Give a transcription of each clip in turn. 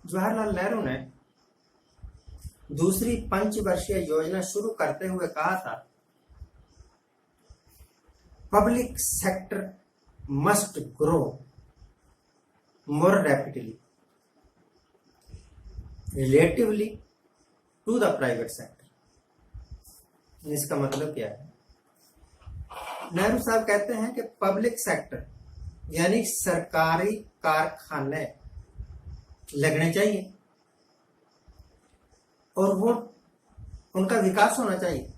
जवाहरलाल नेहरू ने दूसरी पंचवर्षीय योजना शुरू करते हुए कहा था, public sector must grow more rapidly relatively to the private sector. इसका मतलब क्या है? नेहरू साहब कहते हैं कि पब्लिक सेक्टर यानी सरकारी कारखाने लगने चाहिए और वो उनका विकास होना चाहिए।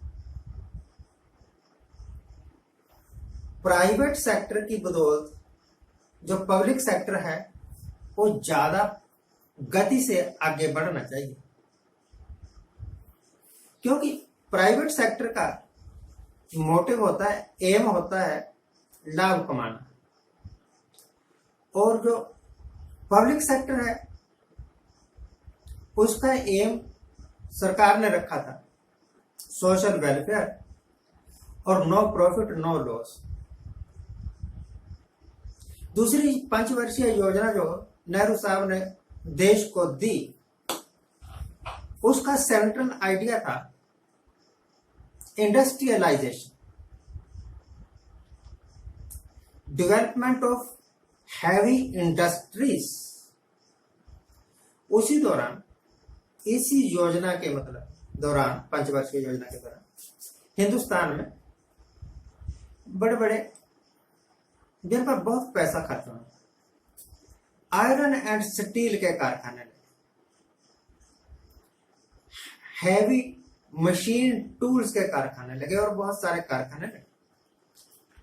प्राइवेट सेक्टर की बदौलत जो पब्लिक सेक्टर है वो ज्यादा गति से आगे बढ़ना चाहिए, क्योंकि प्राइवेट सेक्टर का मोटिव होता है, एम होता है लाभ कमाना, और जो पब्लिक सेक्टर है उसका एम सरकार ने रखा था सोशल वेलफेयर और नो प्रॉफिट नो लॉस। दूसरी पंचवर्षीय योजना जो नेहरू साहब ने देश को दी, उसका सेंट्रल आइडिया था industrialisation, development of heavy industries. उसी दौरान इसी योजना के दौरान पंचवर्षीय योजना के दौरान हिंदुस्तान में बड़े बड़े जिन पर बहुत पैसा खर्च हुआ, आयरन एंड स्टील के कारखाने लगे, हैवी मशीन टूल्स के कारखाने लगे और बहुत सारे कारखाने लगे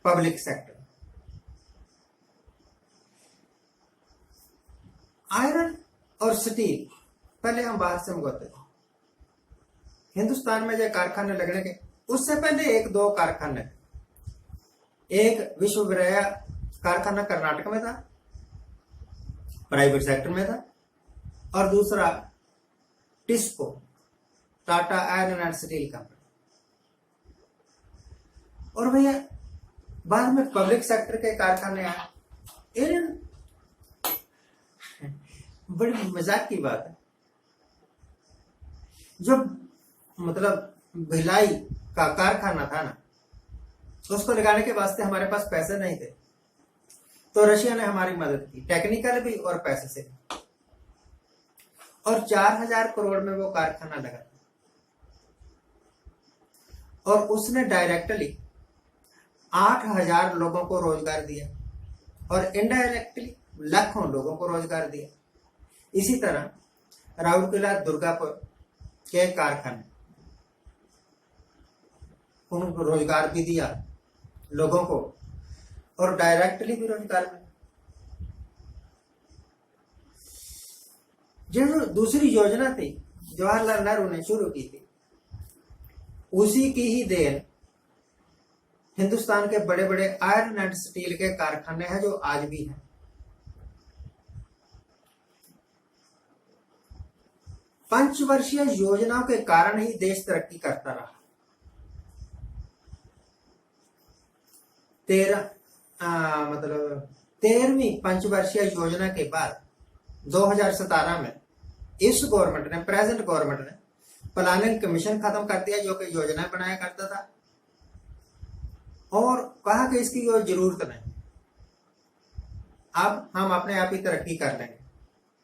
पब्लिक सेक्टर। आयरन और स्टील पहले हम बाहर से मंगवाते थे। हिंदुस्तान में जो कारखाने लगने के उससे पहले एक दो कारखाने, एक विश्वविद्यालय कारखाना कर्नाटक में था, प्राइवेट सेक्टर में था, और दूसरा TISCO Tata iron and steel company. और भैया बाद में पब्लिक सेक्टर के कारखाने आए। बड़ी मजाक की बात है, जो भिलाई का कारखाना था ना, उसको लगाने के वास्ते हमारे पास पैसे नहीं थे, तो रशिया ने हमारी मदद की, टेक्निकल भी और पैसे से, और 4000 करोड़ में वो कारखाना लगा था। और उसने डायरेक्टली 8000 लोगों को रोजगार दिया और इनडायरेक्टली लाखों लोगों को रोजगार दिया। इसी तरह राउरकेला दुर्गापुर के कारखाने, उनको रोजगार भी दिया लोगों को और डायरेक्टली भी रोजगार मिला। जो दूसरी योजना थी जवाहरलाल नेहरू ने शुरू की थी, उसी की ही देन हिंदुस्तान के बड़े बड़े आयरन एंड स्टील के कारखाने हैं जो आज भी हैं। पंचवर्षीय योजनाओं के कारण ही देश तरक्की करता रहा। 13वीं पंचवर्षीय योजना के बाद 2017 में इस गवर्नमेंट ने, प्रेजेंट गवर्नमेंट ने प्लानिंग कमीशन खत्म कर दिया, जो कि योजना बनाया करता था, और कहा कि इसकी कोई जरूरत नहीं, अब हम अपने आप ही तरक्की कर लेंगे,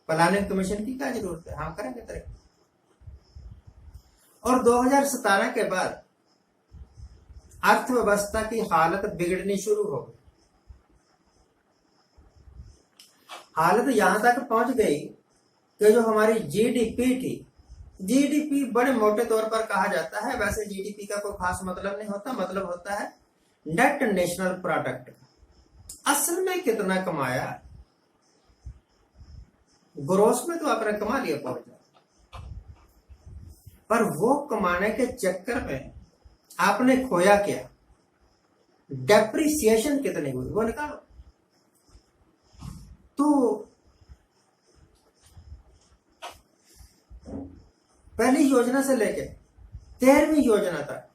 प्लानिंग कमीशन की क्या जरूरत है, हम करेंगे तरक्की। और 2017 के बाद अर्थव्यवस्था की हालत बिगड़नी शुरू हो गई। हालत यहां तक पहुंच गई कि जो हमारी जीडीपी थी, जीडीपी बड़े मोटे तौर पर कहा जाता है, वैसे जीडीपी का कोई खास मतलब नहीं होता, मतलब होता है नेट नेशनल प्रोडक्ट का। असल में कितना कमाया, ग्रोस में तो आपने कमा लिया बहुत ज्यादा, पर वो कमाने के चक्कर में आपने खोया क्या, डेप्रिसिएशन कितनी हुई वो निकालो। तो पहली योजना से लेके 13वीं योजना तक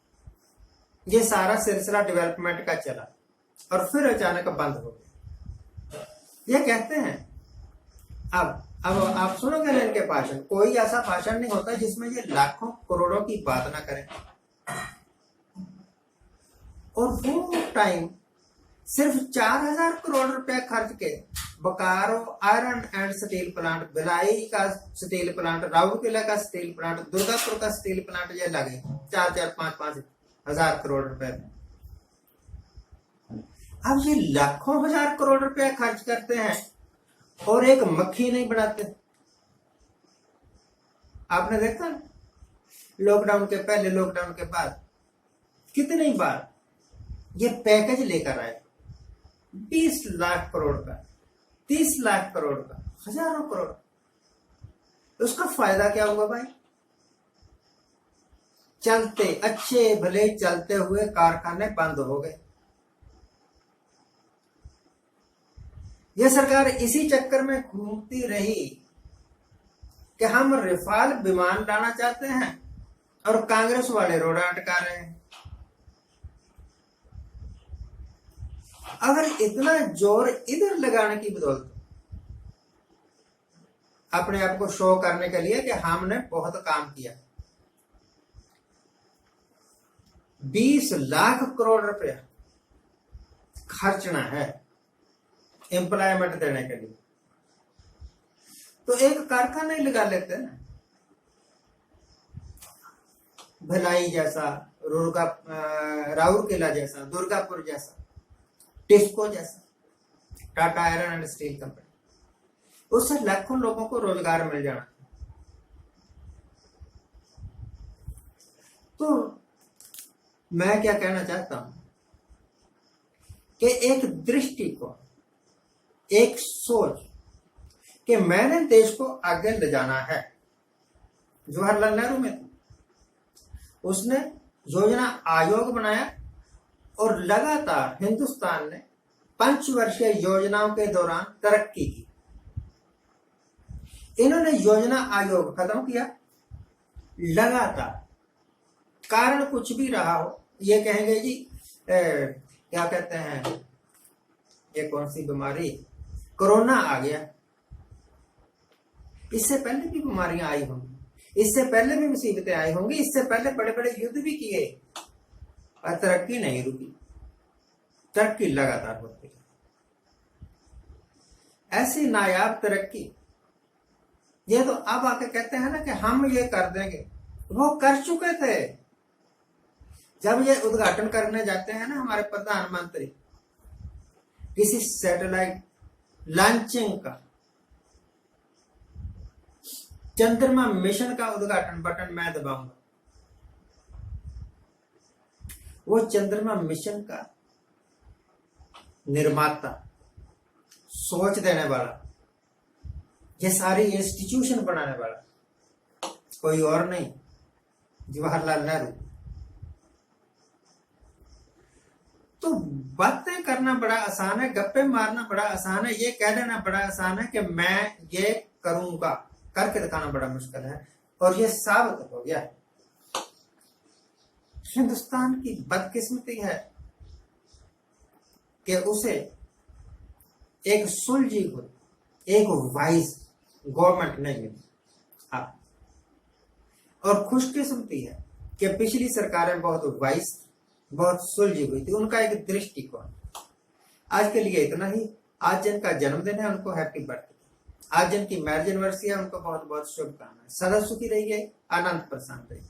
ये सारा सिलसिला डेवलपमेंट का चला और फिर अचानक बंद हो गया। ये कहते हैं अब आप सुनोगे ना इनके भाषण, कोई ऐसा भाषण नहीं होता जिसमें ये लाखों करोड़ों की बात ना करें। और वो टाइम सिर्फ 4,000 करोड़ रुपए खर्च के Bokaro iron and steel plant, Bhilai का स्टील प्लांट, राउरकेला का स्टील प्लांट, दुर्गापुर का स्टील प्लांट ये लगे 4-5 हजार करोड़ रुपए में। अब ये लाखों हजार करोड़ रुपए खर्च करते हैं और एक मक्खी नहीं बनाते। आपने देखा लॉकडाउन के पहले, लॉकडाउन के बाद कितनी बार ये पैकेज लेकर आए, 20 लाख करोड़ का, 30 लाख करोड़ का, हजारों करोड़। उसका फायदा क्या हुआ भाई? चलते अच्छे भले चलते हुए कारखाने बंद हो गए। यह सरकार इसी चक्कर में घूमती रही कि हम रफाल विमान लाना चाहते हैं और कांग्रेस वाले रोड अटका रहे हैं। अगर इतना जोर इधर लगाने की बदौलत, अपने आप को शो करने के लिए कि हमने बहुत काम किया, 20 लाख करोड़ रुपया खर्चना है एम्प्लॉयमेंट देने के लिए, तो एक कारखाना ही लगा लेते ना। भिलाई जैसा, राउरकेला जैसा, दुर्गापुर जैसा, टिस्को जैसा, Tata iron and steel company, उससे लाखों लोगों को रोजगार मिल जाना। तो मैं क्या कहना चाहता हूं कि एक दृष्टिकोण, एक सोच कि मैंने देश को आगे ले जाना है। जवाहरलाल नेहरू में उसने योजना आयोग बनाया और लगातार हिंदुस्तान ने 5 वर्षीय योजनाओं के दौरान तरक्की की। इन्होंने योजना आयोग खत्म किया लगातार, कारण कुछ भी रहा हो, ये कहेंगे जी क्या कहते हैं, ये कौन सी बीमारी, कोरोना आ गया। इससे पहले भी बीमारियां आई होंगी, इससे पहले भी मुसीबतें आई होंगी, इससे पहले बड़े बड़े युद्ध भी किए और तरक्की नहीं रुकी, तरक्की लगातार होती है। ऐसी नायाब तरक्की ये तो अब आके कहते हैं ना कि हम ये कर देंगे, वो कर चुके थे। जब ये उद्घाटन करने जाते हैं ना हमारे प्रधानमंत्री किसी सैटेलाइट लॉन्चिंग का, चंद्रमा मिशन का उद्घाटन बटन मैं दबाऊंगा, वो चंद्रमा मिशन का निर्माता, सोच देने वाला, ये सारी इंस्टीट्यूशन बनाने वाला कोई और नहीं, जवाहरलाल नेहरू। तो बातें करना बड़ा आसान है, गप्पे मारना बड़ा आसान है, ये कह देना बड़ा आसान है कि मैं ये करूंगा, करके दिखाना बड़ा मुश्किल है। और ये साबित हो गया। हिंदुस्तान की बदकिस्मती है कि उसे एक सुलझी हुई, एक वाइज गवर्नमेंट नहीं मिली। और खुशकिस्मती है कि पिछली सरकारें बहुत वाइज, बहुत सुलझी हुई थी, उनका एक दृष्टिकोण। आज के लिए इतना ही। आज जिनका जन्मदिन है उनको हैप्पी बर्थडे, आज जिनकी मैरिज एनिवर्सरी है उनको बहुत बहुत शुभकामनाएं। सदा सुखी रहिए, आनंद प्रसन्न रहिए।